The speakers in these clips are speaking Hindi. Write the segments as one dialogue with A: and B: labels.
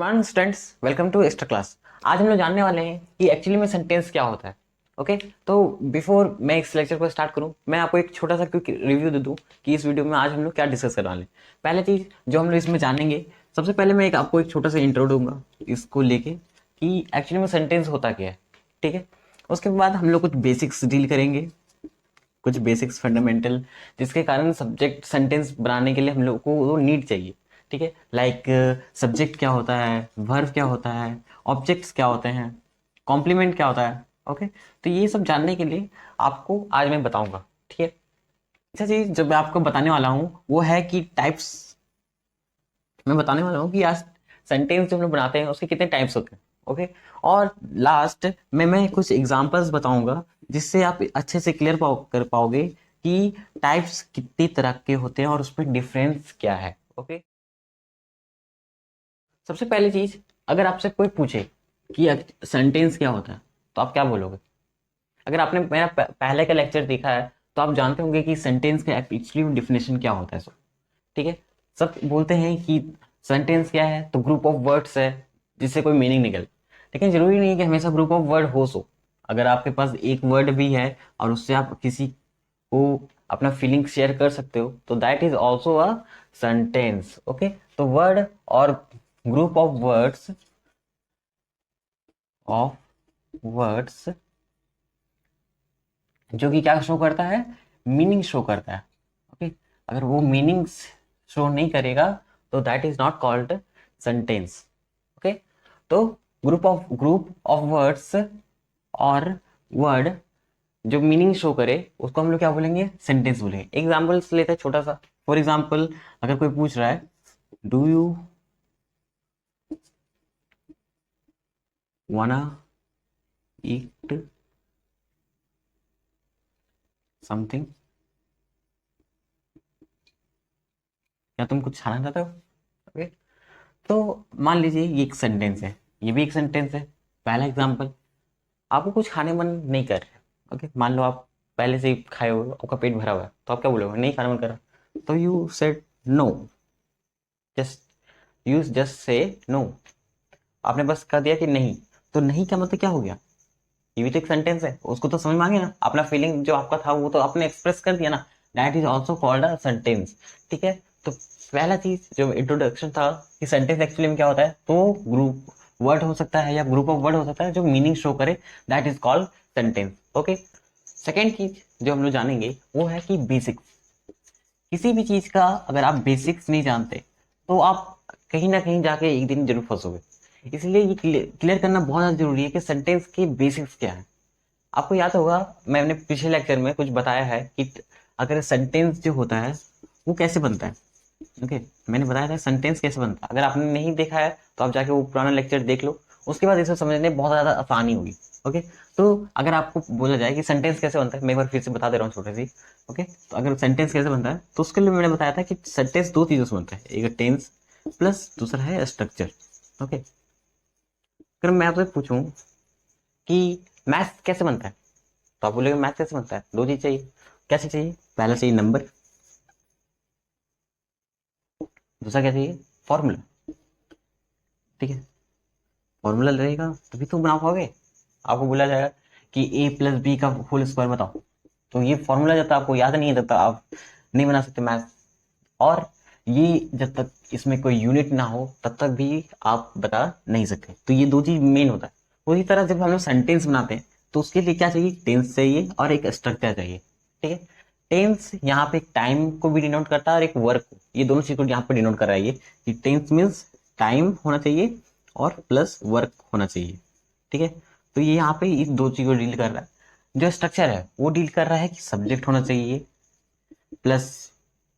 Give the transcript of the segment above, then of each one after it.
A: Morning students, welcome to extra class. आज हम लोग जानने वाले हैं कि एक्चुअली में सेंटेंस क्या होता है। ओके, तो बिफोर मैं इस लेक्चर को स्टार्ट करूं, मैं आपको एक छोटा सा क्विक रिव्यू दे दूं कि इस वीडियो में आज हम लोग क्या डिस्कस करने वाले हैं। पहले चीज़ जो हम लोग इसमें जानेंगे, सबसे पहले मैं आपको एक छोटा सा इंट्रो दूंगा इसको लेके कि एक्चुअली में सेंटेंस होता क्या है। ठीक है, उसके बाद हम लोग कुछ बेसिक्स डील करेंगे, कुछ बेसिक्स फंडामेंटल, जिसके कारण सब्जेक्ट सेंटेंस बनाने के लिए हम लोग को वो नीड चाहिए। ठीक है, लाइक सब्जेक्ट क्या होता है, वर्ब क्या होता है, ऑब्जेक्ट्स क्या होते हैं, कॉम्प्लीमेंट क्या होता है। ओके, तो ये सब जानने के लिए आपको आज मैं बताऊंगा। ठीक है, अच्छा चीज जो मैं आपको बताने वाला हूँ वो है कि टाइप्स। मैं बताने वाला हूँ कि आज सेंटेंस जो हम लोग बनाते हैं उसके कितने टाइप्स होते हैं। ओके, और लास्ट में मैं कुछ एग्जांपल्स बताऊंगा जिससे आप अच्छे से क्लियर कर पाओगे कि टाइप्स कितनी तरह के होते हैं और उसमें डिफरेंस क्या है। ओके, सबसे पहली चीज, अगर आपसे कोई पूछे कि सेंटेंस क्या होता है तो आप क्या बोलोगे। अगर आपने मेरा पहले का लेक्चर देखा है तो आप जानते होंगे कि सेंटेंस का एक्चुअली डिफिनेशन क्या होता है। ठीक है, सब बोलते हैं कि सेंटेंस क्या है, तो ग्रुप ऑफ वर्ड्स है जिससे कोई मीनिंग निकले। लेकिन जरूरी नहीं है कि हमेशा ग्रुप ऑफ वर्ड हो। सो अगर आपके पास एक वर्ड भी है और उससे आप किसी को अपना फीलिंग शेयर कर सकते हो तो that is also a sentence. Okay, तो वर्ड और ग्रुप ऑफ वर्ड्स जो कि क्या शो करता है, मीनिंग शो करता है। ओके, अगर वो मीनिंग शो नहीं करेगा तो that is not called sentence. Okay, तो ग्रुप ऑफ वर्ड्स और वर्ड जो मीनिंग शो करे उसको हम लोग क्या बोलेंगे, सेंटेंस बोलेंगे। एग्जाम्पल्स लेते हैं छोटा सा। फॉर एग्जाम्पल, अगर कोई पूछ रहा है do you wanna eat something, क्या तुम कुछ खाना चाहते हो। ओके, तो मान लीजिए ये एक सेंटेंस है, ये भी एक सेंटेंस है। पहला एग्जाम्पल, आपको कुछ खाने मन नहीं कर रहा। ओके, मान लो आप पहले से ही खाए हो, आपका पेट भरा हुआ है, तो आप क्या बोलोगे, नहीं खाना मन कर रहा, तो you said no. Just say no, आपने बस कह दिया कि नहीं। तो नहीं का मतलब क्या हो गया, ये भी तो एक सेंटेंस है, उसको तो समझ में आ गया ना, अपना फीलिंग जो आपका था वो तो आपने एक्सप्रेस कर दिया ना। That is also called a sentence. ठीक है, तो पहला चीज जो इंट्रोडक्शन था कि सेंटेंस एक्चुअली में क्या होता है, तो ग्रुप वर्ड हो सकता है या ग्रुप ऑफ वर्ड हो सकता है जो मीनिंग शो करे, that is called sentence. Okay, second चीज जो हम लोग जानेंगे वो है कि बेसिक्स। किसी भी चीज का अगर आप बेसिक्स नहीं जानते तो आप कहीं ना कहीं जाके एक दिन जरूर फंसोगे। इसलिए ये क्लियर करना बहुत ज्यादा जरूरी है कि सेंटेंस के बेसिक्स क्या है। आपको याद होगा मैंने पिछले लेक्चर में कुछ बताया है कि अगर सेंटेंस जो होता है वो कैसे बनता है। ओके, मैंने बताया था सेंटेंस कैसे बनता है। अगर आपने नहीं देखा है तो आप जाके वो पुराना लेक्चर देख लो, उसके बाद इसे समझने में बहुत ज्यादा आसानी होगी। ओके, तो अगर आपको बोला जाए कि सेंटेंस कैसे बनता है, मैं एक बार फिर से बता दे रहा हूँ छोटी सी। ओके, तो अगर सेंटेंस कैसे बनता है तो उसके लिए मैंने बताया था कि सेंटेंस दो चीजों से बनता है, एक टेंस प्लस दूसरा है स्ट्रक्चर। ओके, अगर मैं आपसे पूछूं कि मैथ कैसे बनता है तो आप बोलेगे मैथ कैसे बनता है, दो चीज चाहिए। क्या चीज चाहिए, पहला चाहिए नंबर, दूसरा क्या चाहिए, फॉर्मूला। ठीक है, फॉर्मूला रहेगा तभी तो बना पाओगे। आपको बोला जाएगा कि ए प्लस बी का होल स्क्वायर बताओ, तो ये फॉर्मूला जब तक आपको याद नहीं है तब तक आप नहीं बना सकते मैथ। और ये जब तक इसमें कोई यूनिट ना हो तब तक भी आप बता नहीं सकते। तो ये दो चीज मेन होता है। उसी तरह जब हम लोग सेंटेंस बनाते हैं तो उसके लिए क्या चाहिए, टेंस चाहिए और एक स्ट्रक्चर चाहिए। ठीक है, टेंस यहाँ पे एक टाइम को भी डिनोट करता है और एक वर्क को, ये दोनों चीज को यहाँ पे डिनोट कर रहा है ये कि टेंस मीन्स टाइम होना चाहिए और प्लस वर्क होना चाहिए। ठीक है, तो ये यहाँ पे इस दो चीज को डील कर रहा है। जो स्ट्रक्चर है वो डील कर रहा है कि सब्जेक्ट होना चाहिए प्लस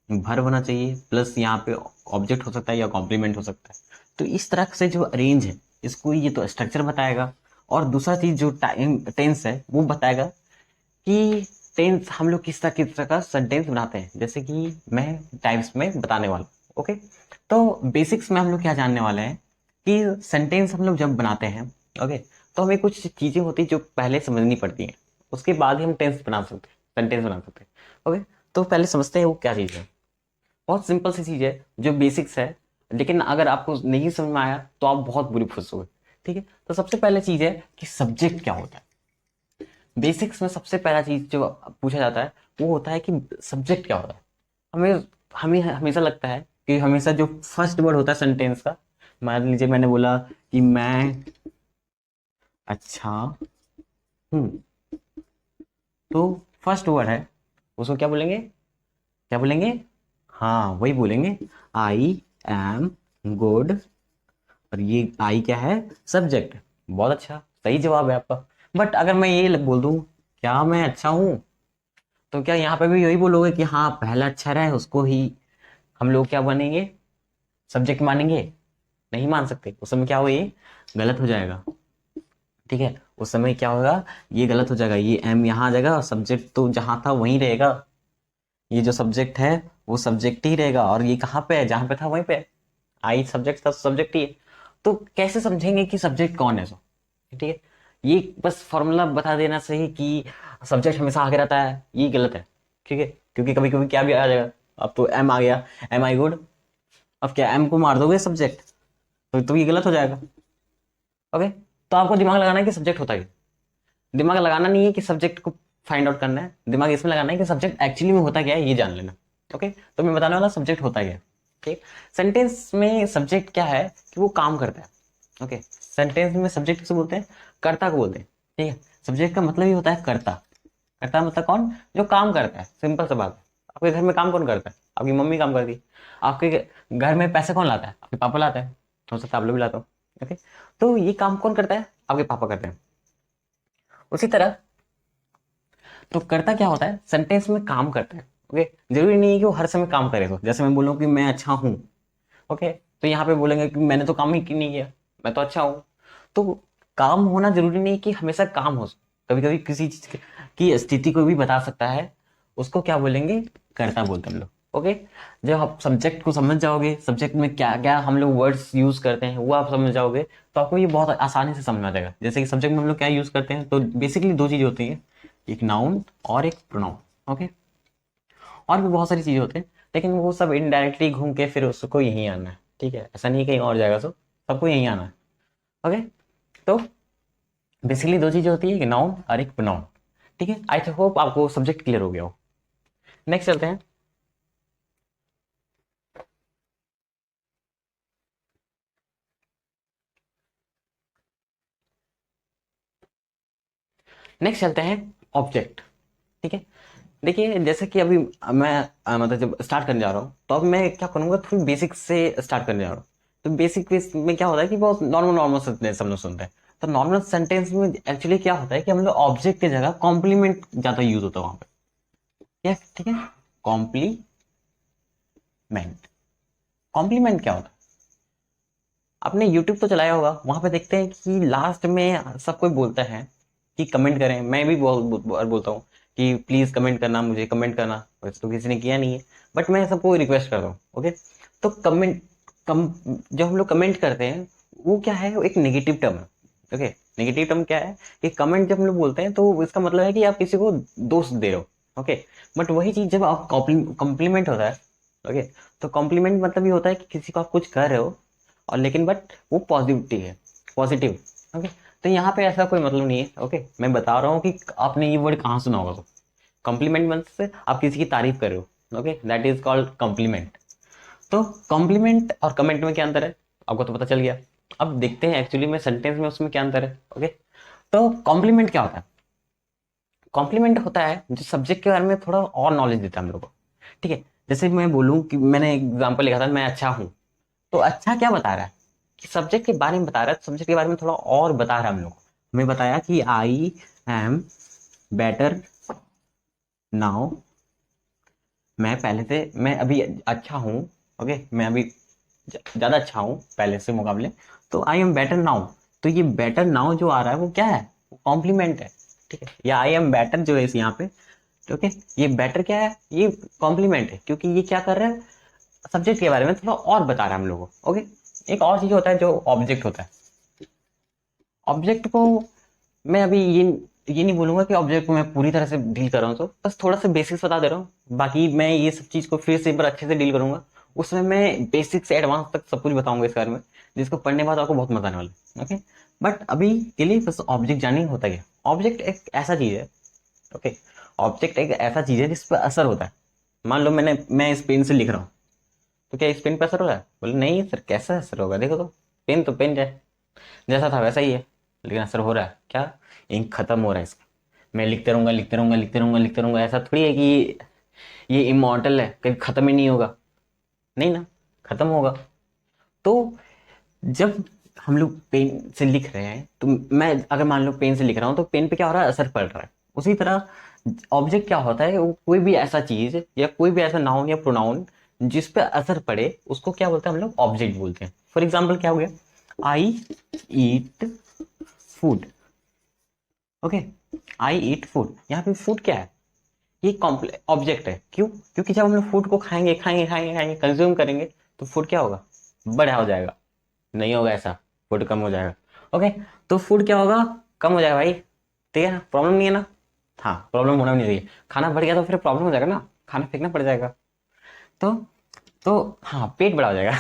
A: वर्ब होना चाहिए प्लस यहाँ पे ऑब्जेक्ट हो सकता है या कॉम्प्लीमेंट हो सकता है। तो इस तरह से जो अरेंज है इसको ये तो स्ट्रक्चर बताएगा। और दूसरा चीज जो टाइम टेंस है वो बताएगा कि टेंस हम लोग किस तरह का सेंटेंस बनाते हैं, जैसे कि मैं टाइप्स में बताने वाला हूँ। ओके, तो बेसिक्स में हम लोग क्या जानने वाले हैं कि सेंटेंस हम लोग जब बनाते हैं, ओके, तो हमें कुछ चीजें होती हैं जो पहले समझनी पड़ती हैं, उसके बाद ही हम टेंस बना सकते हैं, सेंटेंस बना सकते हैं। ओके, तो पहले समझते हैं वो क्या चीज़ है। बहुत सिंपल सी चीज़ है जो बेसिक्स है, लेकिन अगर आपको नहीं समझ में आया तो आप बहुत बुरी फंसोगे। ठीक है, तो सबसे पहले चीज है कि सब्जेक्ट क्या होता है। बेसिक्स में सबसे पहला चीज जो पूछा जाता है वो होता है कि सब्जेक्ट क्या होता है। हमें हमें हमेशा लगता है कि हमेशा जो फर्स्ट वर्ड होता है सेंटेंस का, मान लीजिए मैंने बोला कि मैं अच्छा हूं, तो फर्स्ट वर्ड है, उसको क्या बोलेंगे, क्या बोलेंगे, हाँ वही बोलेंगे, आई एम गुड। और ये आई क्या है, सब्जेक्ट। बहुत अच्छा, सही जवाब है आपका। बट अगर मैं ये बोल दूं क्या मैं अच्छा हूं, तो क्या यहाँ पे भी यही बोलोगे कि हाँ पहला अक्षर है उसको ही हम लोग क्या बनेंगे, सब्जेक्ट मानेंगे? नहीं मान सकते, उस समय क्या हो, ये गलत हो जाएगा। ठीक है, उस समय क्या होगा, ये गलत हो जाएगा, ये एम यहाँ आ जाएगा और सब्जेक्ट तो जहां था वहीं रहेगा। ये जो सब्जेक्ट है वो सब्जेक्ट ही रहेगा, और ये कहाँ पे है, जहां पे था वहीं पे। आई सब्जेक्ट था, सब्जेक्ट ही है। तो कैसे समझेंगे कि सब्जेक्ट कौन है? सो ठीक है, ये बस फॉर्मूला बता देना सही कि सब्जेक्ट हमेशा आगे रहता है, ये गलत है। ठीक है, क्योंकि कभी कभी क्या भी आ जाएगा। अब तो एम आ गया, एम आई गुड, अब क्या एम को मार दोगे सब्जेक्ट, तो ये गलत हो जाएगा। ओके, तो आपको दिमाग लगाना है कि सब्जेक्ट होता है। दिमाग लगाना नहीं है कि सब्जेक्ट को फाइंड आउट करना है, दिमाग इसमें लगाना है कि सब्जेक्ट एक्चुअली में होता क्या है ये जान लेना। ओके, तो मैं बताने वाला सब्जेक्ट होता क्या है। ठीक, सेंटेंस में सब्जेक्ट क्या है कि वो काम करता है। ओके, सेंटेंस में सब्जेक्ट किसे बोलते हैं, कर्ता को बोलते हैं। ठीक है, सब्जेक्ट का मतलब ही होता है कर्ता। कर्ता मतलब कौन, जो काम करता है, सिंपल सा बात है। आपके घर में काम कौन करता है, आपकी मम्मी काम करती है। आपके घर में पैसे कौन लाता है, आपके पापा लाते हैं, हो सकता है आप लोग भी लाते हो। ओके, तो ये काम कौन करता है, आपके पापा करते हैं। उसी तरह तो कर्ता क्या होता है, सेंटेंस में काम करता है। ओके, जरूरी नहीं है कि वो हर समय काम करे। तो जैसे मैं बोलूँ कि मैं अच्छा हूँ, ओके, तो यहाँ पे बोलेंगे कि मैंने तो काम ही नहीं किया, मैं तो अच्छा हूँ। तो काम होना जरूरी नहीं कि हमेशा काम हो, कभी कभी किसी चीज की स्थिति को भी बता सकता है, उसको क्या बोलेंगे, कर्ता बोलते हैं हम लोग। ओके, जब आप सब्जेक्ट को समझ जाओगे, सब्जेक्ट में क्या क्या हम लोग वर्ड्स यूज करते हैं वो आप समझ जाओगे, तो आपको ये बहुत आसानी से समझ में आ जाएगा। जैसे कि सब्जेक्ट में हम लोग क्या यूज करते हैं, तो बेसिकली दो चीजें होती हैं, एक नाउन और एक प्रोनाउन। ओके, और भी बहुत सारी चीजें होते हैं, लेकिन वो सब इनडायरेक्टली घूम के फिर उसको यहीं आना है। ठीक है, ऐसा नहीं कहीं और जाएगा, सब सबको यहीं आना है। ओके, तो बेसिकली दो चीजें होती है, एक नाउन और एक प्रोनाउन। ठीक है, आई होप आपको सब्जेक्ट क्लियर हो गया हो। नेक्स्ट चलते हैं। नेक्स्ट चलते हैं ऑब्जेक्ट। ठीक है, देखिए जैसे कि अभी मैं मतलब जब स्टार्ट करने जा रहा हूँ तो अब मैं क्या करूंगा, थोड़ी बेसिक से स्टार्ट करने जा रहा हूँ। तो बेसिक में क्या होता है कि बहुत नॉर्मल नॉर्मल सेंटेंस हम लोग सुनते हैं। तो नॉर्मल सेंटेंस में एक्चुअली क्या होता है कि हम लोग ऑब्जेक्ट की जगह कॉम्प्लीमेंट ज्यादा यूज होता है वहां पे। क्या, ठीक है, कॉम्प्लीमेंट। कॉम्प्लीमेंट क्या होता है, आपने यूट्यूब तो चलाया होगा, वहां पे देखते हैं कि लास्ट में सब कोई बोलता है कि कमेंट करें। मैं भी बहुत बार बोलता हूँ कि प्लीज कमेंट करना, मुझे कमेंट करना, वैसे तो किसी ने किया नहीं है, बट मैं सबको रिक्वेस्ट करता हूँ। ओके, तो कमेंट कम जो हम लोग कमेंट करते हैं वो क्या है, वो एक नेगेटिव टर्म है। ओके, नेगेटिव टर्म क्या है कि कमेंट जब हम लोग बोलते हैं तो इसका मतलब है कि आप किसी को दोष दे रहे हो। ओके, बट वही चीज जब आप कॉम्प्लीमेंट होता है, ओके, तो कॉम्प्लीमेंट मतलब ये होता है कि किसी को आप कुछ कर रहे हो और लेकिन बट वो पॉजिटिव है, पॉजिटिव। ओके, तो यहाँ पे ऐसा कोई मतलब नहीं है। ओके, मैं बता रहा हूँ कि आपने ये वर्ड कहाँ सुना होगा। तो कॉम्प्लीमेंट मतलब से आप किसी की तारीफ कर रहे हो। Okay, that is called compliment. तो कॉम्प्लीमेंट और कमेंट में क्या अंतर है, आपको तो पता चल गया। अब देखते हैं एक्चुअली में सेंटेंस में उसमें क्या अंतर है। ओके, तो कॉम्प्लीमेंट क्या होता है, कॉम्प्लीमेंट होता है जो सब्जेक्ट के बारे में थोड़ा और नॉलेज देता है हम लोग को। ठीक है, जैसे मैं बोलूँ कि मैंने एग्जाम्पल लिखा था, मैं अच्छा हूँ, तो अच्छा क्या बता रहा है कि सब्जेक्ट के बारे में बता रहा है, सब्जेक्ट के बारे में थोड़ा और बता रहा है हम लोग को। हमें बताया कि आई एम बेटर नाउ, मैं पहले से, मैं अभी अच्छा हूँ। ओके, मैं अभी ज्यादा अच्छा हूँ पहले से मुकाबले, तो आई एम बेटर नाउ। तो ये बेटर नाउ जो आ रहा है वो क्या है, वो कॉम्प्लीमेंट है। ठीक है, या आई एम बेटर जो है इस यहाँ पे, ओके, ये बेटर क्या है, ये कॉम्प्लीमेंट है, क्योंकि ये क्या कर रहा है, सब्जेक्ट के बारे में थोड़ा और बता रहा है हम लोगों को। ओके, एक और चीज होता है जो ऑब्जेक्ट होता है। ऑब्जेक्ट को मैं अभी ये नहीं बोलूंगा कि ऑब्जेक्ट को मैं पूरी तरह से डील कर रहा हूँ, तो बस थोड़ा सा बेसिक्स बता दे रहा हूँ, बाकी मैं ये सब चीज को फिर से एक बार अच्छे से डील करूंगा, उसमें मैं बेसिक से एडवांस तक सब कुछ बताऊंगा इस बारे में, जिसको पढ़ने के बाद आपको बहुत मजा आने वाला है। ओके, बट अभी के लिए बस ऑब्जेक्ट जानिए होता क्या। ऑब्जेक्ट एक ऐसा चीज है, ओके, ऑब्जेक्ट एक ऐसा चीज है जिस पर असर होता है। मान लो मैं इस पेन से लिख रहा हूँ, तो क्या इस पेन पर असर हो रहा है? बोले नहीं सर, कैसा असर होगा, देखो तो पेन तो पेन है, जैसा था वैसा ही है, लेकिन असर हो रहा है क्या? इंक खत्म हो रहा है इसका। मैं लिखते रहूंगा लिखते रहूंगा लिखते रहूंगा लिखते रहूंगा, ऐसा थोड़ी है कि ये इमॉर्टल है, कभी खत्म ही नहीं होगा, नहीं ना, खत्म होगा। तो जब हम लोग पेन से लिख रहे हैं, तो मैं अगर मान लो पेन से लिख रहा हूँ तो पेन पे क्या हो रहा है? असर पड़ रहा है। उसी तरह ऑब्जेक्ट क्या होता है? वो कोई भी ऐसा चीज या कोई भी ऐसा नाउन या प्रोनाउन जिस पे असर पड़े उसको क्या बोलते हैं हम लोग? ऑब्जेक्ट बोलते हैं। फॉर एग्जाम्पल क्या हो गया? आई ईट फूड। ओके, आई ईट फूड, यहाँ पे फूड क्या है? ये ऑब्जेक्ट है। क्यों? क्योंकि जब हम लोग फूड को खाएंगे खाएंगे खाएंगे खाएंगे, कंज्यूम करेंगे, तो फूड क्या होगा? बड़ा हो जाएगा। नहीं होगा ऐसा, फूड कम हो जाएगा। ओके, तो फूड क्या होगा? कम हो जाएगा भाई, ठीक है ना? प्रॉब्लम नहीं है ना? हाँ, प्रॉब्लम होना भी नहीं चाहिए। खाना बढ़ गया तो फिर प्रॉब्लम हो जाएगा ना, खाना फेंकना पड़ जाएगा। तो हाँ, पेट बड़ा हो जाएगा।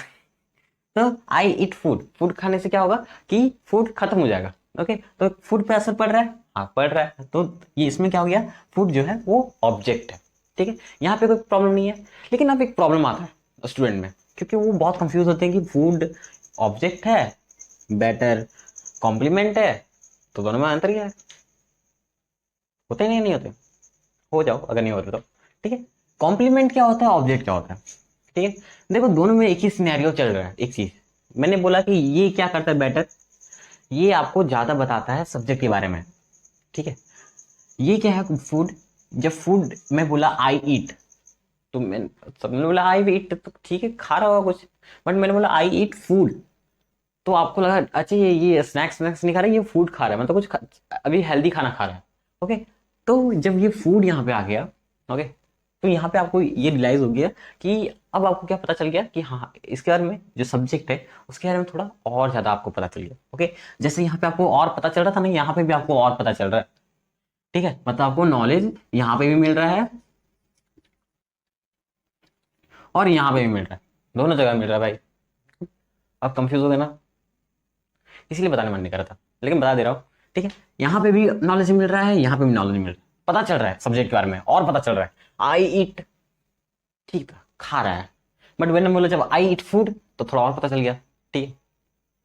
A: तो आई ईट फूड, फूड खाने से क्या होगा कि फूड खत्म हो जाएगा। ओके, तो फूड पे असर पड़ रहा है, हाँ पड़ रहा है, तो ये इसमें क्या हो गया? फूड जो है वो ऑब्जेक्ट है, ठीक है, यहाँ पे कोई प्रॉब्लम नहीं है। लेकिन अब एक प्रॉब्लम आता है स्टूडेंट में, क्योंकि वो बहुत कंफ्यूज होते हैं कि फूड ऑब्जेक्ट है, बेटर कॉम्प्लीमेंट है, तो दोनों में अंतर क्या है? होते नहीं, नहीं होते? हो जाओ अगर नहीं होते तो, ठीक है। कॉम्प्लीमेंट क्या होता है, ऑब्जेक्ट क्या होता है, ठीक है। देखो दोनों में एक ही सिनेरियो चल रहा है। एक चीज मैंने बोला कि ये क्या करता है बेटर, ये आपको ज्यादा बताता है सब्जेक्ट के बारे में, ठीक है। ये क्या है? फूड। जब फूड मैं बोला आई ईट, तो मैं सबने बोला आई ईट, तो ठीक है खा रहा होगा कुछ, बट मैंने बोला आई ईट फूड, तो आपको लगा अच्छा ये स्नैक्स स्नैक्स नहीं खा रहा है, ये फूड खा रहा है, मतलब अभी हेल्दी खाना खा रहा है। ओके, तो जब ये फूड यहाँ पे आ गया, ओके, तो यहाँ पे आपको ये रियलाइज हो गया कि अब आपको क्या पता चल गया कि हाँ, इसके बारे में जो सब्जेक्ट है उसके बारे में थोड़ा और ज्यादा आपको पता चल गया। ओके, जैसे यहाँ पे आपको और पता चल रहा था ना, यहाँ पे भी आपको और पता चल रहा है, ठीक है। मतलब आपको नॉलेज यहाँ पे भी मिल रहा है और यहाँ पे भी मिल रहा है, दोनों जगह मिल रहा है भाई। अब कंफ्यूज हो गए ना, इसलिए बताने मन नहीं कर रहा था, लेकिन बता दे रहा हूँ, ठीक है। यहाँ पे भी नॉलेज मिल रहा है, यहाँ पे भी नॉलेज मिल रहा है, पता चल रहा है सब्जेक्ट के बारे में और पता चल रहा है। आई ईट, ठीक था, खा रहा है, बट मैंने बोला जब आई ईट फूड तो थोड़ा और पता चल गया, ठीक है,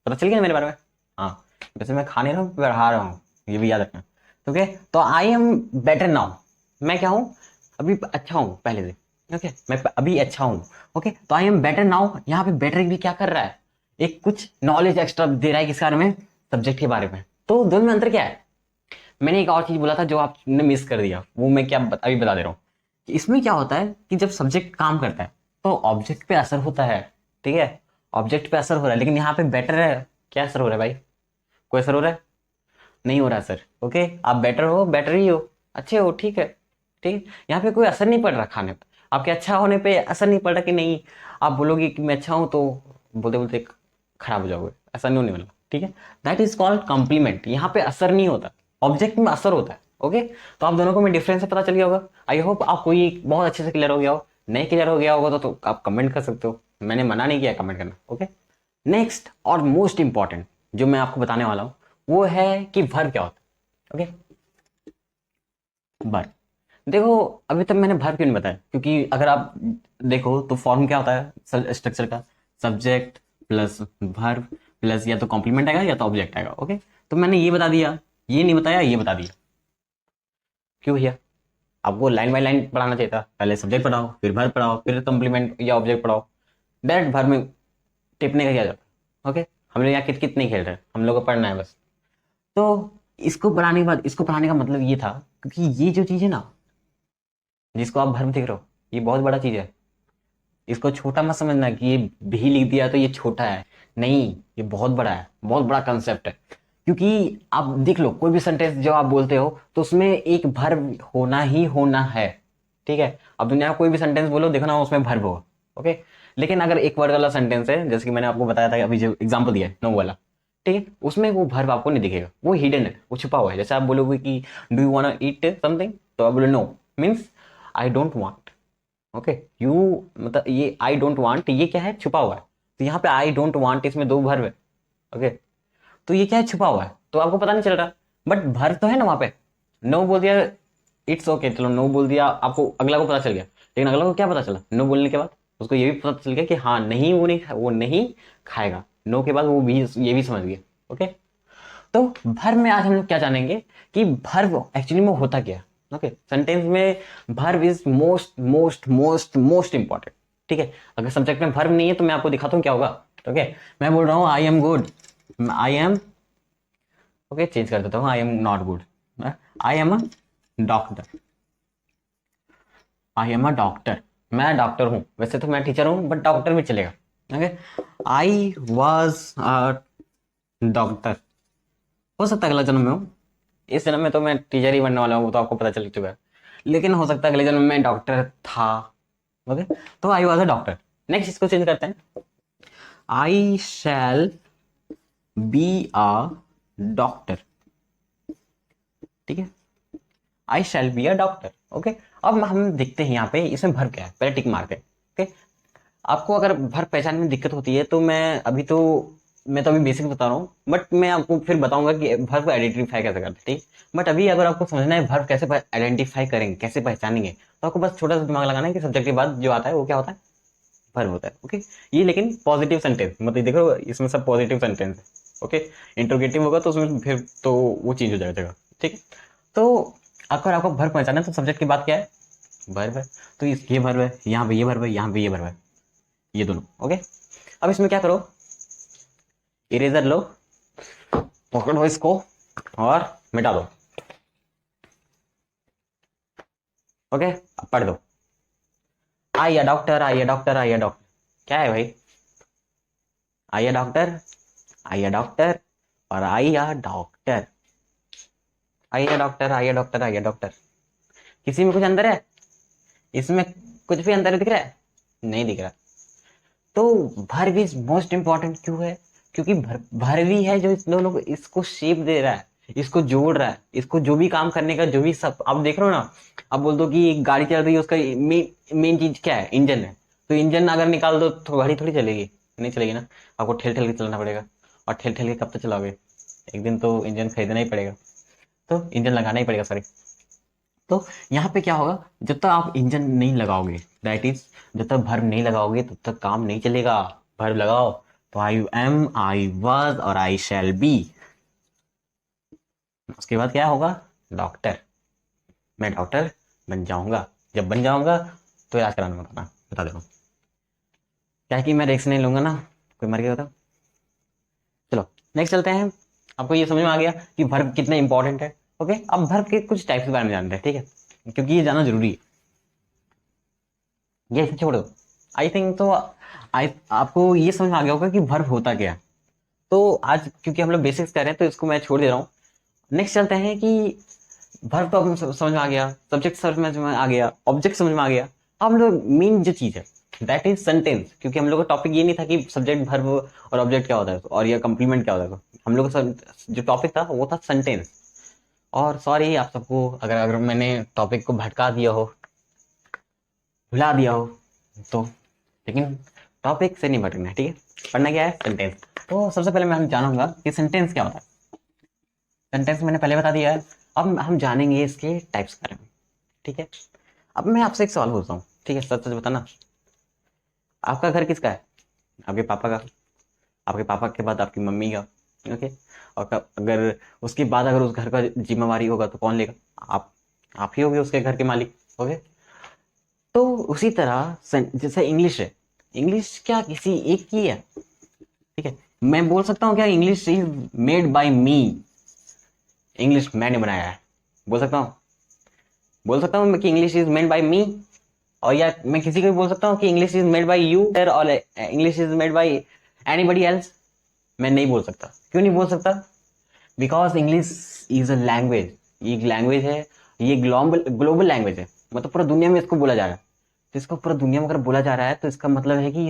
A: पता चल गया ना मेरे बारे में। हाँ, वैसे मैं खा नहीं रहा हूँ, बढ़ा रहा हूँ, ये भी याद रखना, ओके। तो आई एम बेटर नाउ, मैं क्या हूँ? अभी अच्छा हूँ पहले से, ओके, मैं अभी अच्छा हूँ। ओके, तो आई एम बेटर नाउ, यहाँ पे बेटर भी क्या कर रहा है? एक कुछ नॉलेज एक्स्ट्रा दे रहा है किसके बारे में? सब्जेक्ट के बारे में। तो दोनों में अंतर क्या है? मैंने एक और चीज बोला था जो आपने मिस कर दिया, वो मैं क्या अभी बता दे रहा हूँ कि इसमें क्या होता है कि जब सब्जेक्ट काम करता है तो ऑब्जेक्ट पे असर होता है, ठीक है, ऑब्जेक्ट पे असर हो रहा है, लेकिन यहाँ पे बेटर है, क्या असर हो रहा है भाई? कोई असर हो रहा है? नहीं हो रहा सर। ओके, आप बेटर हो, बेटर ही हो, अच्छे हो, ठीक है, ठीक है, यहाँ पे कोई असर नहीं पड़ रहा खाने पे, आपके अच्छा होने पे असर नहीं पड़ रहा कि नहीं। आप बोलोगे कि मैं अच्छा हूं तो बोलते बोलते खराब हो जाओगे, ऐसा नहीं होने वाला, ठीक है। दैट इज कॉल्ड कॉम्प्लीमेंट, यहाँ पे असर नहीं होता, ऑब्जेक्ट में असर होता है। ओके, तो आप दोनों को में डिफरेंस पता चल गया होगा। आई होप आपको ये बहुत अच्छे से क्लियर हो गया हो। नहीं क्लियर हो गया होगा तो आप कमेंट कर सकते हो, मैंने मना नहीं किया कमेंट करना। ओके, नेक्स्ट और मोस्ट इंपॉर्टेंट जो मैं आपको बताने वाला हूं वो है कि वर्ब क्या होता है। ओके, वर्ब, देखो अभी तक मैंने वर्ब क्यों नहीं बताया, क्योंकि अगर आप देखो तो फॉर्म क्या होता है स्ट्रक्चर का? सब्जेक्ट प्लस वर्ब प्लस या तो कॉम्प्लीमेंट आएगा या तो ऑब्जेक्ट आएगा। ओके, तो मैंने ये बता दिया, ये नहीं बताया, ये बता दिया। क्यों भैया? आपको लाइन बाय लाइन पढ़ाना चाहिए था, पहले सब्जेक्ट पढ़ाओ, फिर वर्ब पढ़ाओ, फिर कॉम्प्लीमेंट या ऑब्जेक्ट पढ़ाओ। डायरेक्ट वर्ब में टिपने का क्या जाता है? ओके, हम लोग यहाँ कित नहीं खेल रहे, हम लोग को पढ़ना है बस। तो इसको पढ़ाने के बाद, इसको पढ़ाने का मतलब ये था, क्योंकि ये जो चीज है ना जिसको आप भर्म देख रहे हो, ये बहुत बड़ा चीज है। इसको छोटा मत समझना कि ये भी लिख दिया तो ये छोटा है, नहीं, ये बहुत बड़ा है, बहुत बड़ा कंसेप्ट है। क्योंकि आप देख लो कोई भी सेंटेंस जो आप बोलते हो तो उसमें एक भर्ब होना ही होना है, ठीक है। अब दुनिया में कोई भी सेंटेंस बोलो, देखो ना उसमें भर्ब होगा। ओके, लेकिन अगर एक वर्ड वाला सेंटेंस है, जैसे कि मैंने आपको बताया था अभी जो एग्जाम्पल दिया है नो वाला, ठीक है, उसमें वो भर्ब आपको नहीं दिखेगा, वो हिडन है, वो छुपा हुआ है। जैसे आप बोलोगे कि do you want eat something, तो आप बोले no means I don't want, okay, you मतलब ये आई डोंट वांट, ये क्या है, छुपा हुआ है। तो यहाँ पे आई डोंट वांट, इसमें दो वर्ब है। ओके, तो ये क्या है, छुपा हुआ है, तो आपको पता नहीं चल रहा, बट वर्ब तो है ना वहां पे। नो बोल दिया, इट्स ओके, चलो नो बोल दिया, आपको अगला को पता चल गया। लेकिन अगला को क्या पता चला, नो बोलने के बाद उसको ये भी पता चल गया कि हाँ नहीं, वो नहीं खाएगा। नो के बाद वो भी ये भी समझ गया। ओके, तो वर्ब में आज हम लोग क्या जानेंगे कि वर्ब एक्चुअली में होता क्या है। ओके, सेंटेंस में verb is most most most most important. ठीक है, अगर सब्जेक्ट में वर्ब नहीं है तो मैं आपको दिखाता हूँ क्या होगा। ओके, मैं बोल रहा हूँ I am good, I am, okay change कर देता हूँ, I am not good, I am a doctor, I am a doctor, मैं डॉक्टर हूँ। वैसे तो मैं टीचर हूँ बट डॉक्टर भी चलेगा। Okay, I was a doctor. हो सकता है अगला जन्म में हूँ, इस जन्म में तो मैं टीचर ही बनने वाला हूँ, वो तो आपको पता चल चुका है। लेकिन हो सकता है अगले जन्म में डॉक्टर था। ओके, तो I was a doctor. Next इसको चेंज करते हैं, I shall be a doctor. ठीक है, I shall be a doctor. Okay, अब हम देखते हैं यहाँ पे इसमें भर क्या है, पहले टिक मारते हैं। ओके, आपको अगर भर पहचान में दिक्कत होती है तो मैं तो अभी बेसिक बता रहा हूँ, बट मैं आपको फिर बताऊंगा कि भर को आइडेंटिफाई कैसे करते हैं। ठीक, बट अभी अगर आपको समझना है भर कैसे आइडेंटिफाई करेंगे, कैसे पहचानेंगे, तो आपको बस छोटा सा दिमाग लगाना है कि सब्जेक्ट के बाद जो आता है वो क्या होता है, भर होता है। ओके, ये लेकिन पॉजिटिव सेंटेंस, मतलब देखो इसमें सब पॉजिटिव सेंटेंस है। ओके, इंट्रोगेटिव होगा तो उसमें फिर तो वो चेंज हो जाएगा। ठीक है, तो अगर आपको भर पहचाना है तो सब्जेक्ट की बात क्या है, वर्ब है। तो ये वर्ब है, यहाँ पे ये वर्ब है, यहाँ पे ये वर्ब है, ये दोनों। ओके, अब इसमें क्या करो, इरेजर लो, पकड़ो इसको और मिटा दो। ओके, अब पढ़ दो, आइए डॉक्टर, आइए डॉक्टर, आइए डॉक्टर। क्या है भाई, आइए डॉक्टर, आइए डॉक्टर और आइए डॉक्टर, आइए डॉक्टर, आइए डॉक्टर, आइए डॉक्टर। किसी में कुछ अंदर है, इसमें कुछ भी अंदर दिख रहा है, नहीं दिख रहा। तो वर्ब इज मोस्ट इंपॉर्टेंट क्यों है, क्योंकि वर्ब ही है जो इन दोनों को, इसको शेप दे रहा है, इसको जोड़ रहा है, इसको जो भी काम करने का जो भी सब आप देख रहे हो ना। आप बोल दो कि एक गाड़ी चल रही है, उसका मेन चीज क्या है, इंजन है। तो इंजन अगर निकाल दो तो गाड़ी थोड़ी चलेगी, नहीं चलेगी ना, आपको ठेल ठेल के चलाना पड़ेगा। और ठेल ठेल के कब तक चलाओगे, एक दिन तो इंजन खरीदना ही पड़ेगा, तो इंजन लगाना ही पड़ेगा, सॉरी। तो यहाँ पे क्या होगा, जब तक आप इंजन नहीं लगाओगे, दैट इज जब तक वर्ब नहीं लगाओगे तब तक काम नहीं चलेगा। वर्ब लगाओ, तो आई एम, आई वाज और आई शैल बी। उसके बाद क्या होगा, डॉक्टर, मैं डॉक्टर बन जाऊंगा। जब बन जाऊंगा तो इलाज कराना मत आना, बता दे रहा हूँ, क्या है कि मैं रिस्क नहीं लूंगा ना, कोई मर गया होता। चलो नेक्स्ट चलते हैं, आपको ये समझ में आ गया कि वर्ब कितना इंपॉर्टेंट है। ओके, अब वर्ब के कुछ टाइप्स के बारे में जानते हैं, ठीक है, क्योंकि ये जानना जरूरी है, ये ऐसे छोड़ दो। आई थिंक तो आपको ये समझ में आ गया होगा कि वर्ब होता क्या है। तो आज क्योंकि हम लोग बेसिक्स कर रहे हैं तो इसको मैं छोड़ दे रहा हूँ। नेक्स्ट चलते हैं कि वर्ब तो समझ में आ गया, सब्जेक्ट समझ में आ गया, ऑब्जेक्ट समझ में आ गया। अब हम लोग मेन जो चीज है दैट इज सेंटेंस, क्योंकि हम लोग का टॉपिक ये नहीं था कि सब्जेक्ट वर्ब और ऑब्जेक्ट क्या होता है और ये कंप्लीमेंट क्या होता है। तो हम लोग का जो टॉपिक था वो था सेंटेंस। और सॉरी आप सबको अगर अगर मैंने टॉपिक को भटका दिया हो, भुला दिया हो तो, लेकिन टॉपिक से नहीं भटकना है, ठीक है, पढ़ना क्या है, सेंटेंस। तो सबसे पहले मैं हम जानूंगा कि सेंटेंस क्या होता है। सेंटेंस मैंने पहले बता दिया है, अब हम जानेंगे इसके टाइप्स के बारे में। ठीक है, अब मैं आपसे एक सवाल पूछता हूँ, ठीक है, सच सच बताना, आपका घर किसका है, आपके पापा का, आपके पापा के बाद आपकी मम्मी का। ओके, और अगर उसके बाद अगर उस घर का जिम्मेवारी होगा तो कौन लेगा, आप ही होगे उसके घर के मालिक। ओके, तो उसी तरह जैसे इंग्लिश है, इंग्लिश क्या किसी एक की है, ठीक है, मैं बोल सकता हूँ क्या English is made bye me, English मैंने बनाया है, बोल सकता हूँ, बोल सकता हूँ कि इंग्लिश इज मेड बाय मी। और या मैं किसी को भी बोल सकता हूँ कि English is made by you और English is made by anybody else. मैं नहीं बोल सकता, क्यों नहीं बोल सकता, because English is a language, ये एक लैंग्वेज है, ये ग्लोबल ग्लोबल लैंग्वेज है, मतलब पूरा दुनिया में इसको बोला जा रहा है। तो इसको पूरा दुनिया में अगर बोला जा रहा है तो इसका मतलब है कि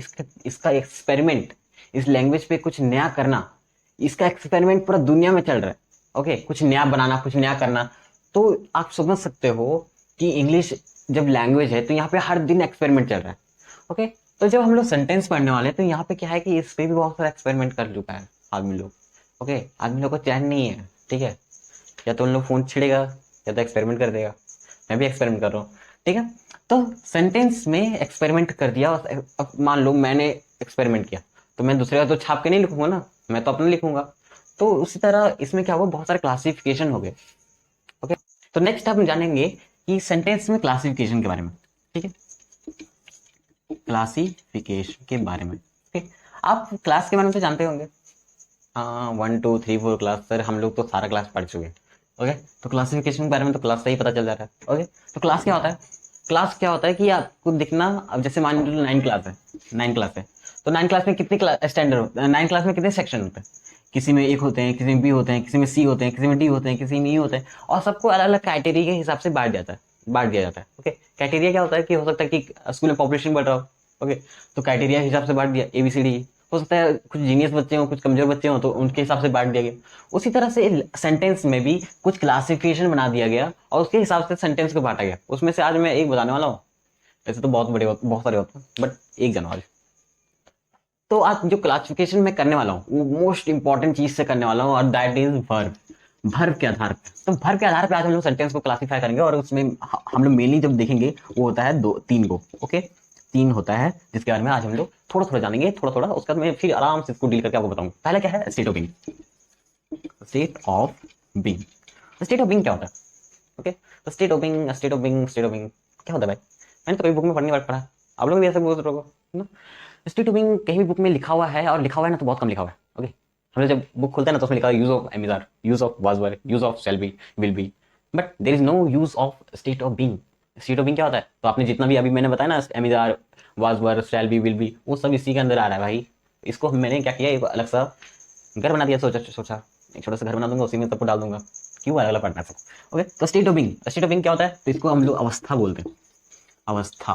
A: इसका एक्सपेरिमेंट, इस लैंग्वेज पे कुछ नया करना, इसका एक्सपेरिमेंट पूरा दुनिया में चल रहा है। ओके, कुछ नया बनाना, कुछ नया करना। तो आप समझ सकते हो कि इंग्लिश जब लैंग्वेज है तो यहाँ पे हर दिन एक्सपेरिमेंट चल रहा है। ओके, तो जब हम लोग सेंटेंस पढ़ने वाले हैं तो यहाँ पे क्या है कि इस पे भी बहुत सारा एक्सपेरिमेंट कर चुका है आदमी लोग। ओके, आदमी लोग को चैन नहीं है, ठीक है, या तो उन लोग फोन छिड़ेगा या तो एक्सपेरिमेंट कर देगा। मैं भी एक्सपेरिमेंट कर रहा हूँ, ठीक है। तो सेंटेंस में एक्सपेरिमेंट कर दिया, अब मान लो मैंने एक्सपेरिमेंट किया तो मैं दूसरे का तो छाप के नहीं लिखूंगा ना, मैं तो अपना लिखूंगा। तो उसी तरह इसमें क्या होगा, बहुत सारे क्लासिफिकेशन हो गए। ओके, तो नेक्स्ट हम जानेंगे कि सेंटेंस में क्लासिफिकेशन के बारे में, ठीक है, क्लासिफिकेशन के बारे में। ठीक, आप क्लास के बारे में तो जानते होंगे, हाँ 1 2 3 4 क्लास, सर हम लोग तो सारा क्लास पढ़ चुके हैं। ओके, तो क्लासिफिकेशन के बारे में तो क्लास से ही पता चल जाता है। ओके, तो क्लास क्या होता है, क्लास क्या होता है कि आपको दिखना, अब जैसे मान लो 9 क्लास है, 9 क्लास है, तो 9 क्लास में कितने स्टैंडर्ड होते हैं, 9 क्लास में कितने सेक्शन होते हैं, किसी में एक होते हैं, किसी में बी होते हैं, किसी में सी होते हैं, किसी में डी होते हैं, किसी में ई होते हैं, और सबको अलग अलग क्राइटेरिया के हिसाब से बांट दिया जाता है। ओके, क्राइटेरिया क्या होता है कि हो सकता है कि स्कूल में पॉपुलेशन बढ़ रहा हो। ओके, तो क्राइटेरिया के हिसाब से बांट दिया, ABCD। हो सकता है कुछ जीनियस बच्चे हों, कुछ कमजोर बच्चे हों, तो उनके हिसाब से बांट दिया गया। उसी तरह से सेंटेंस में भी कुछ क्लासिफिकेशन बना दिया गया और उसके हिसाब से सेंटेंस को बांटा गया। उसमें से आज मैं एक बताने वाला हूँ, वैसे तो बहुत सारे होते हैं, बट एक जनवरी। तो आज जो क्लासिफिकेशन मैं करने वाला हूँ वो मोस्ट इंपॉर्टेंट चीज से करने वाला हूँ, और दैट इज वर्ब। वर्ब के आधार पर, तो वर्ब के आधार पर आज हम लोग सेंटेंस को क्लासिफाई करेंगे, और उसमें हम लोग मेनली जब देखेंगे वो होता है 3 को। ओके, 3 होता है जिसके बारे में आज हम लोग थोड़ा थोड़ा जानेंगे, थोड़ा थोड़ा, उसके बाद मैं फिर आराम से इसको डील करके आपको बताऊंगा। पहले क्या है, state of being. State of being, state of being क्या होता है। ओके, तो state of being, state of being, state of being क्या होता है भाई, मैंने तो कभी बुक में पढ़नी बार पढ़ा, आप लोग भी ऐसे बोल रहे हो ना। स्टेट ऑफ बीइंग कहीं भी बुक में लिखा हुआ है, और लिखा हुआ है ना तो बहुत कम लिखा हुआ है। ओके, हम लोग जब बुक खोलते हैं ना तो उसमें लिखा है use of am is are, use of was were, use of shall be, will be, but there is no use of state of being. State of being क्या होता है, तो आपने जितना भी अभी मैंने बताया ना, am is are, was were, shall be, will be, वो सब इसी के अंदर आ रहा है भाई। इसको मैंने क्या किया, एक अलग सा घर बना दिया, सोचा सोचा एक छोटा सा घर बना दूंगा, उसी में सबको डाल दूंगा, क्यों अलग अलग पढ़ना सब। ओके, तो state of being, state of being क्या होता है, तो इसको हम लोग अवस्था बोलते हैं, अवस्था।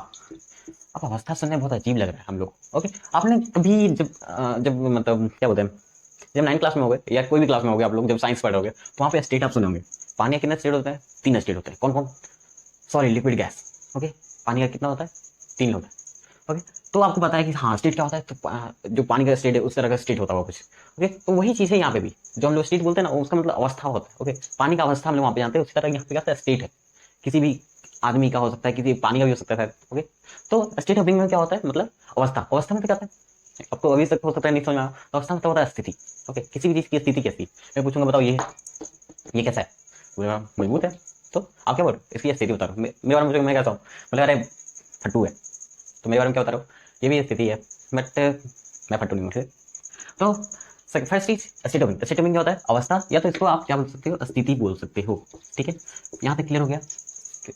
A: अब अवस्था सुनने में बहुत अजीब लग रहा है हम लोग। ओके, आपने कभी जब मतलब क्या बोलते हैं, जब 9 क्लास में हो गए या कोई भी क्लास में हो गए, आप लोग जब साइंस पढ़ोगे तो वहाँ पे स्टेट आप सुने होंगे। पानी का कितना स्टेट होता है, 3 स्टेट होते हैं। कौन कौन, सॉरी लिक्विड गैस। ओके, पानी का कितना होता है, 3 होता है। ओके, तो आपको पता है कि हाँ स्टेट क्या होता है, तो जो पानी का स्टेट है उस तरह का स्टेट होता है कुछ। ओके, तो वही चीज़ है यहाँ पे भी, जो हम लोग स्टेट बोलते हैं ना उसका मतलब अवस्था होता है। ओके, पानी का अवस्था हम लोग वहाँ पे जानते हैं, उसी तरह यहाँ पे क्या स्टेट है, किसी भी आदमी का हो सकता है, किसी पानी का भी हो सकता है। ओके, तो स्टेट ऑफ बीइंग में क्या होता है, मतलब अवस्था, अवस्था में क्या होता है, आपको अभी तक हो सकता है नहीं समझ में आया, तो अवस्था मतलब होता है स्थिति। ओके, किसी भी चीज की स्थिति कैसी, मैं पूछूंगा बताओ ये कैसा है, बोलेगा मजबूत है, तो आप क्या बोलो इसकी स्थिति बता रहे हो, मेरे बारे में मैं कहता हूँ, बोले अरे फट्टू है, तो मेरे बारे में क्या बता रहा हूँ, ये भी स्थिति है, बट मैं फट्टू नहीं हूँ। तो फर्स्ट चीज state of being, state of being क्या होता है, अवस्था, या तो इसको आप क्या बोल सकते हो, स्थिति बोल सकते हो। ठीक है, यहाँ तक क्लियर हो गया,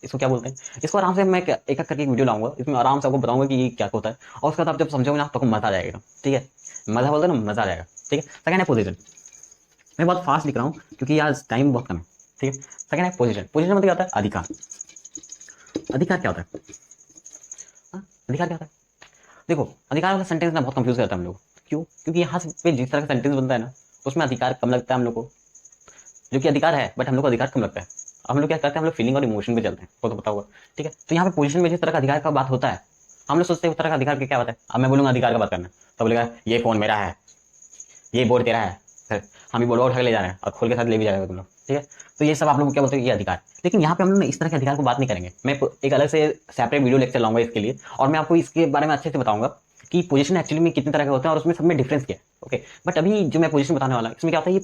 A: इसको क्या बोलते हैं। इसको आराम से मैं एक एक करके वीडियो लाऊंगा, इसमें आराम से आपको बताऊंगा कि ये क्या होता है, और उसके बाद आप जब समझोगे ना तो मजा आ जाएगा। ठीक है, मजा बोलते हैं ना, मजा आ जाएगा। ठीक है, सेकंड है पोजीशन, मैं बहुत फास्ट लिख रहा हूँ क्योंकि आज टाइम बहुत कम है। ठीक है, सेकंड है पोजीशन, पोजीशन मतलब क्या होता है, अधिकार। अधिकार क्या होता है, अधिकार क्या होता है, देखो अधिकार वाला सेंटेंस ना बहुत कंफ्यूज करता है हम लोग। क्यों, क्योंकि यहाँ पे जिस तरह का सेंटेंस बनता है ना उसमें अधिकार कम लगता है हम लोग को, जो कि अधिकार है बट हम लोग को अधिकार कम लगता है। हम लोग क्या करते हैं, हम लोग फीलिंग और इमोशन पे चलते हैं, वो तो पता होगा। ठीक है, तो यहाँ पे पोजीशन में जिस तरह का अधिकार का बात होता है, हम लोग सोचते हैं उस तरह का अधिकार क्या बात है। अब मैं बोलूंगा अधिकार का बात करना, तो बोलेगा ये फोन मेरा है, ये बोर्ड तेरा है, फिर हम ही बोर्ड उठा के ले जा रहे हैं और खोल के साथ ले भी जाएगा तुम लोग। ठीक है, तो ये सब आप लोग क्या बोलते हैं, ये अधिकार। लेकिन यहाँ पे हम लोग इस तरह के अधिकार को बात नहीं करेंगे, मैं एक अलग से सेपरेट वीडियो लेक्चर लाऊंगा इसके लिए, और मैं आपको इसके बारे में अच्छे से बताऊंगा कि पोजीशन एक्चुअली में कितने तरह के होते हैं और उसमें सब में डिफरेंस क्या है। ओके, बट अभी जो मैं पोजीशन बताने वाला इसमें क्या होता है,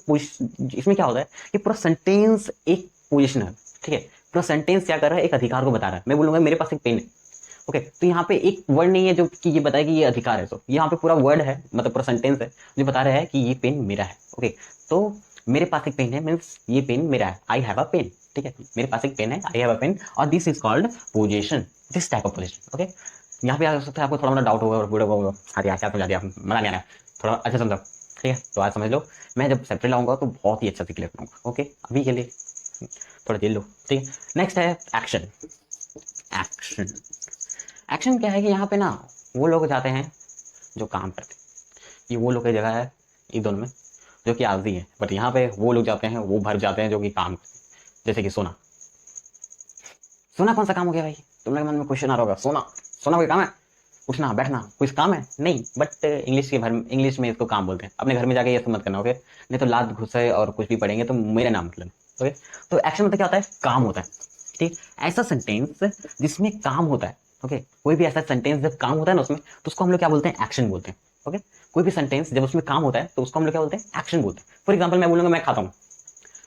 A: इसमें क्या होता है, ये पूरा सेंटेंस एक पोजीशन है। ठीक है, पूरा सेंटेंस क्या कर रहा है, एक अधिकार को बता रहा है। मैं बोलूंगा मेरे पास एक पेन है। ओके, तो यहाँ पे एक वर्ड नहीं है जो कि ये बताए कि ये अधिकार है, तो यहाँ पे पूरा वर्ड है, मतलब पूरा सेंटेंस है जो बता रहा है कि ये पेन मेरा है। ओके, तो मेरे पास एक पेन है मीन्स ये पेन मेरा है, आई हैव अ पेन। ठीक है, मेरे पास एक पेन है, आई हैव अ पेन, और this is called position, this type of position. Okay, यहाँ पे आ सकता है आपको थोड़ा मोड़ा डाउट होगा और बुरा होगा, अरे यार क्या समझा दिया, मजा नहीं आ रहा है, थोड़ा अच्छा समझो। ठीक है, तो आज समझ लो, मैं जब सेपरेट लाऊंगा तो बहुत ही अच्छा से क्लियर करूंगा। ओके, अभी के लिए थोड़ा झेल लो। ठीक है, नेक्स्ट है एक्शन। एक्शन, एक्शन क्या है कि यहाँ पे ना वो लोग जाते हैं जो काम करते हैं, ये वो लोग की जगह है इन दोनों में जो कि आलसी है, बट यहाँ पे वो लोग जाते हैं, वो भर जाते हैं जो कि काम करते हैं, जैसे कि सोना। सोना कौन सा काम हो गया भाई? तुम्हारे मन में क्वेश्चन आ रहा होगा, सोना सोना कोई काम है? उठना बैठना कोई काम है? नहीं, बट इंग्लिश में इसको काम बोलते हैं। अपने घर में जाके ये मत करना, ओके? नहीं तो लात घुसे और कुछ भी पढ़ेंगे तो मेरे नाम मतलब, ओके? तो एक्शन मतलब क्या होता है? काम होता है, ठीक? ऐसा सेंटेंस जिसमें काम होता है, ओके? कोई भी ऐसा सेंटेंस जब काम होता है ना उसमें, तो उसको हम लोग क्या बोलते हैं? एक्शन बोलते हैं, ओके? कोई भी सेंटेंस जब उसमें काम होता है तो उसको हम लोग क्या बोलते हैं? एक्शन बोलते हैं। फॉर एग्जाम्पल मैं बोलूंगा मैं खाता हूँ,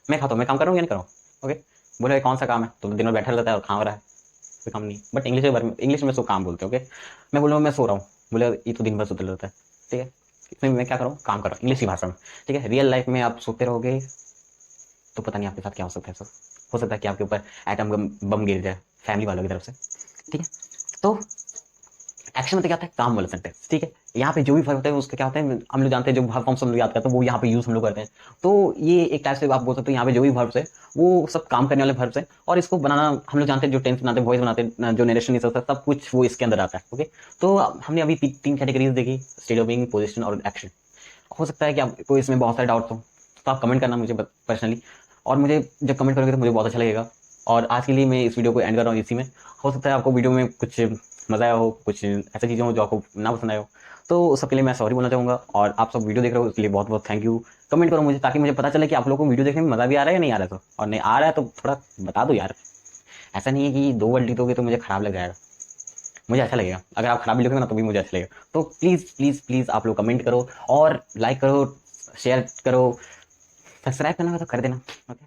A: मैं काम कर रहा हूँ या नहीं कर रहा हूँ, ओके? बोले कौन सा काम है? तो दिन भर बैठा रहता है और खा रहा है, कोई काम नहीं। बट इंग्लिश में उसको काम बोलते हैं, ओके? मैं बोलूँगा मैं सो रहा हूँ, बोले ये तो दिन भर सोते रहता है, ठीक है? इसमें मैं क्या कर रहा हूँ? काम कर रहा हूँ, इंग्लिश की भाषा में, ठीक है? रियल लाइफ में आप सोते रहोगे तो पता नहीं आपके साथ क्या हो सकता है सर। हो सकता है कि आपके ऊपर एटम बम गिर जाए फैमिली वालों की तरफ से, ठीक है? तो एक्शन मतलब क्या होता है? काम वाला सेंटेंस, ठीक है? यहाँ पे जो भी वर्ब होता है उसका क्या होता है? हम लोग जानते हैं, जो वर्ब फॉर्म्स हम लोग याद करते हैं वो यहाँ पे यूज हम लोग करते हैं। तो ये एक टाइप से आप बोल सकते हो, यहाँ पे जो भी वर्ब्स है वो सब काम करने वाले वर्ब्स है, और इसको बनाना हम लोग जानते हैं, जो टेंस बनाते हैं, वॉइस बनाते हैं, जो नरेशन नहीं सकता, सब कुछ वो इसके अंदर आता है, ओके? तो हमने अभी तीन कैटेगरीज देखी, स्टेट ऑफ बीइंग, पोजीशन और एक्शन। हो सकता है कि आपको इसमें बहुत सारे डाउट्स हो, तो आप कमेंट करना मुझे पर्सनली, और मुझे जब कमेंट करोगे तो मुझे बहुत अच्छा लगेगा। और आज के लिए मैं इस वीडियो को एंड कर रहा हूँ इसी में। हो सकता है आपको वीडियो में कुछ मजा आया हो, कुछ ऐसी चीज़ें हो जो आपको ना पसंद आए हो, तो सबके लिए मैं सॉरी बोलना चाहूँगा। और आप सब वीडियो देख रहे हो इसके लिए बहुत बहुत थैंक यू। कमेंट करो मुझे, ताकि मुझे पता चले कि आप लोगों को वीडियो देखने में मज़ा भी आ रहा है या नहीं आ रहा है। तो और नहीं आ रहा है तो थोड़ा बता दो यार। ऐसा नहीं है कि 2 वर्ड लिखोगे तो मुझे खराब लग जाएगा, मुझे अच्छा लगेगा। अगर आप खराब भी लिखोगे ना तो भी मुझे अच्छा लगेगा। तो प्लीज़ प्लीज़ प्लीज़ आप लोग कमेंट करो और लाइक करो, शेयर करो, सब्सक्राइब करना हो तो कर देना, ओके?